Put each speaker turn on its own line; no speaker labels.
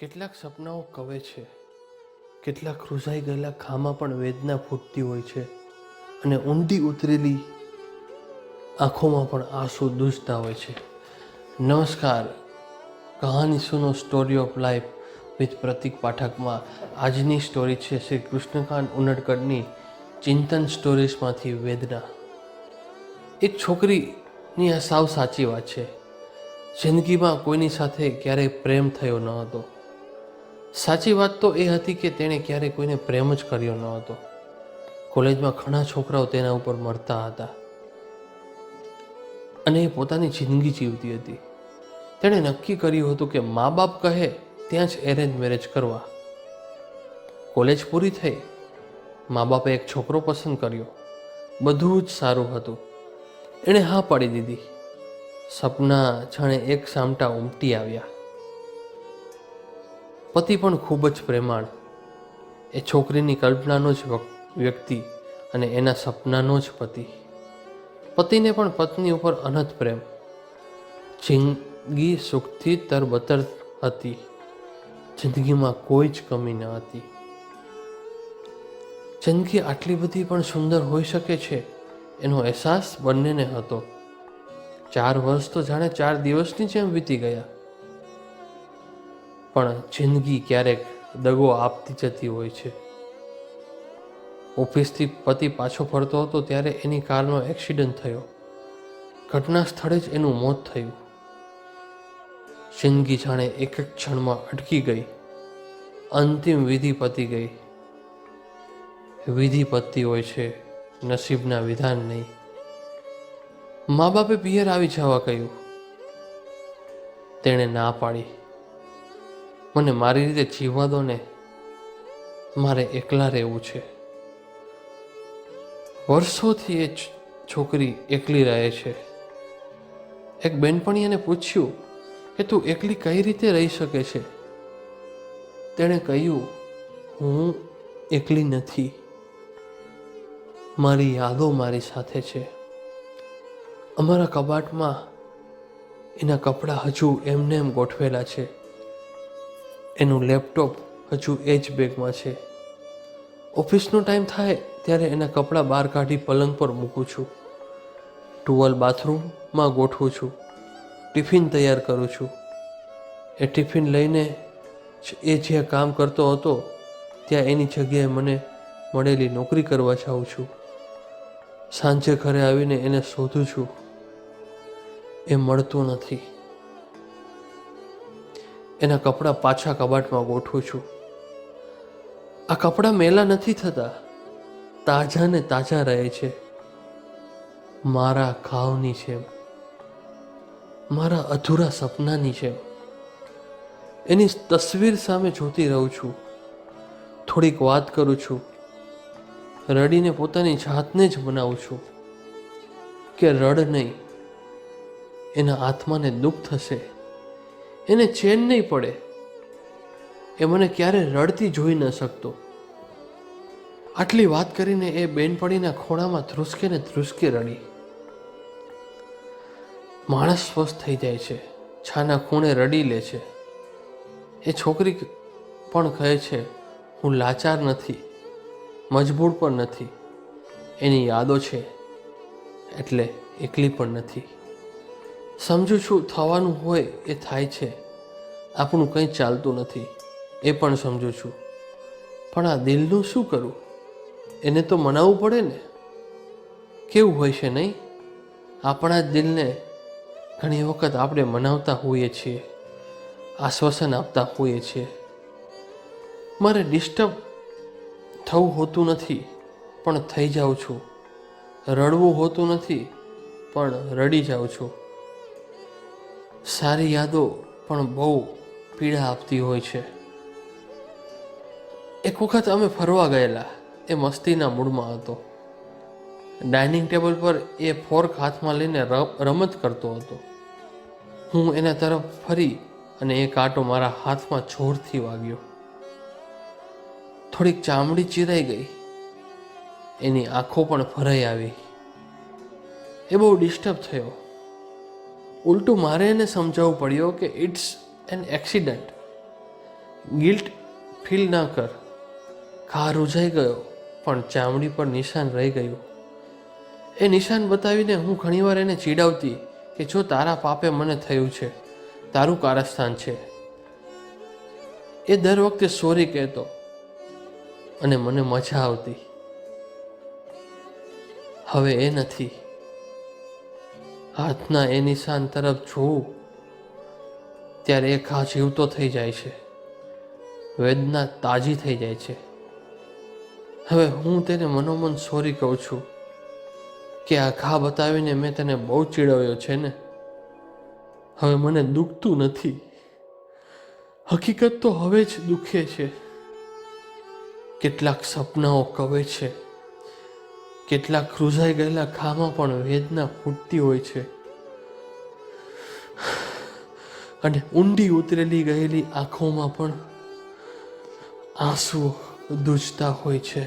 કેટલાક સપનાઓ કવે છે, કેટલાક રૂઝાઈ ગયેલા ખામાં પણ વેદના ફૂટતી હોય છે અને ઊંડી ઉતરેલી આંખોમાં પણ આંસુ દૂજતા હોય છે. નમસ્કાર, કહાની સુનો સ્ટોરી ઓફ લાઈફ વિથ પ્રતિક પાઠકમાં આજની સ્ટોરી છે શ્રી કૃષ્ણકાંત ઉનડકટની ચિંતન સ્ટોરીઝમાંથી વેદના. એક છોકરીની આ સાવ સાચી વાત છે. જિંદગીમાં કોઈની સાથે ક્યારેય પ્રેમ થયો ન હતો. સાચી વાત તો એ હતી કે તેણે ક્યારેય કોઈને પ્રેમ જ કર્યો ન હતો. કોલેજમાં ઘણા છોકરાઓ તેના ઉપર મરતા હતા અને એ પોતાની જિંદગી જીવતી હતી. તેણે નક્કી કર્યું હતું કે મા બાપ કહે ત્યાં જ એરેન્જ મેરેજ કરવા. કોલેજ પૂરી થઈ, મા બાપે એક છોકરો પસંદ કર્યો. બધું જ સારું હતું. એણે હા પાડી દીધી. સપના જાણે એક સામટા ઉમટી આવ્યા. પતિ પણ ખૂબ જ પ્રેમાળ, એ છોકરીની કલ્પનાનો જ વ્યક્તિ અને એના સપનાનો જ પતિ. પતિને પણ પત્ની ઉપર અનહદ પ્રેમ. જિંદગી સુખથી તરબતર હતી. જિંદગીમાં કોઈ જ કમી ન હતી. જિંદગી આટલી બધી પણ સુંદર હોઈ શકે છે એનો અહેસાસ બંનેને હતો. 4 વર્ષ તો જાણે 4 દિવસની જેમ વીતી ગયા. પણ જિંદગી ક્યારેક દગો આપતી જતી હોય છે. ઓફિસથી પતિ પાછો ફરતો હતો ત્યારે એની કારનો એક્સિડન્ટ થયો. ઘટના સ્થળે જ એનું મોત થયું. જિંદગી જાણે એક એક ક્ષણમાં અટકી ગઈ. અંતિમ વિધિ પતી ગઈ. વિધિ પતતી હોય છે, નસીબના વિધાન નહીં. મા બાપે પિયર આવી જવા કહ્યું. તેણે ના પાડી. મને મારી રીતે જીવવા દો ને, મારે એકલા રહેવું છે. વર્ષોથી એ છોકરી એકલી રહે છે. એક બેનપણી એને પૂછ્યું કે તું એકલી કઈ રીતે રહી શકે છે? તેણે કહ્યું, હું એકલી નથી, મારી યાદો મારી સાથે છે. અમારા કબાટમાં એના કપડાં હજુ એમને એમ ગોઠવેલા છે. એનું લેપટોપ હજુ એ જ બેગમાં છે. ઓફિસનો ટાઈમ થાય ત્યારે એના કપડાં બહાર કાઢી પલંગ પર મૂકું છું. ટુવાલ બાથરૂમમાં ગોઠવું છું. ટિફિન તૈયાર કરું છું. એ ટિફિન લઈને એ જ્યાં કામ કરતો હતો ત્યાં એની જગ્યાએ મને મળેલી નોકરી કરવા જાઉં છું. સાંજે ઘરે આવીને એને શોધું છું. એ મળતો નથી. એના કપડાં પાછા કબાટમાં ગોઠવું છું. આ કપડાં મેલા નથી થતા, તાજા ને તાજા રહે છે. મારા ઘાવની જેમ, મારા અધૂરા સપનાની જેમ. એની તસવીર સામે જોતી રહું છું. થોડીક વાત કરું છું. રડીને પોતાની જાતને જ બનાવું છું કે રડ નહીં, એના આત્માને દુઃખ થશે, એને ચેન નહીં પડે. એ મને ક્યારે રડતી જોઈ ન શકતો. આટલી વાત કરીને એ બેનપણીના ખોળામાં ધ્રુસકે ને ધ્રુસકે રડી. માણસ સ્વસ્થ થઈ જાય છે, છાના ખૂણે રડી લે છે. એ છોકરી પણ કહે છે, હું લાચાર નથી, મજબૂર પણ નથી. એની યાદો છે એટલે એકલી પણ નથી. સમજુ છું થવાનું હોય એ થાય છે. આપણું કંઈ ચાલતું નથી એ પણ સમજુ છું. પણ આ દિલનું શું કરું? એને તો મનાવવું પડે ને. કેવું હોય છે નહીં? આપણા જ દિલને ઘણી વખત આપણે મનાવતા હોઈએ છીએ, આશ્વાસન આપતા હોઈએ છીએ. મારે ડિસ્ટર્બ થવું હોતું નથી પણ થઈ જાઉં છું. રડવું હોતું નથી પણ રડી જાઉં છું. સારી યાદો પણ બહુ પીડા આપતી હોય છે. એક વખત અમે ફરવા ગયેલા. એ મસ્તીના મૂડમાં હતો. ડાઇનિંગ ટેબલ પર એ ફોર્ક હાથમાં લઈને રમત કરતો હતો. હું એના તરફ ફરી અને એ કાંટો મારા હાથમાં જોરથી વાગ્યો. થોડીક ચામડી ચીરાઈ ગઈ. એની આંખો પણ ભરાઈ આવી. એ બહુ ડિસ્ટર્બ થયો. ઉલટું મારે એને સમજાવવું પડ્યું કે it's an accident. Guilt feel ના કર. ઘા રૂઝાઈ ગયો પણ ચામડી પર નિશાન રહી ગયું. એ નિશાન બતાવીને હું ઘણીવાર એને ચીડાવતી કે જો તારા પાપે મને થયું છે, તારું કારસ્થાન છે. એ દર વખતે સોરી કહેતો અને મને મજા આવતી. હવે એ નથી. હાથના એ નિશાન તરફ જોઉં ત્યારે એ ઘા જીવતો થઈ જાય છે, વેદના તાજી થઈ જાય છે. હવે હું તેને મનોમન સોરી કહું છું કે આ ઘા બતાવીને મેં તને બહુ ચીડવ્યો છે ને. હવે મને દુખતું નથી. હકીકત તો હવે જ દુખે છે. કેટલાક સપનાઓ કવે છે, કેટલાક રૂઝાઈ ગયેલા ઘામાં પણ વેદના ફૂટતી હોય છે, અને ઊંડી ઉતરેલી ગયેલી આંખોમાં પણ આંસુઓ દૂજતા હોય છે.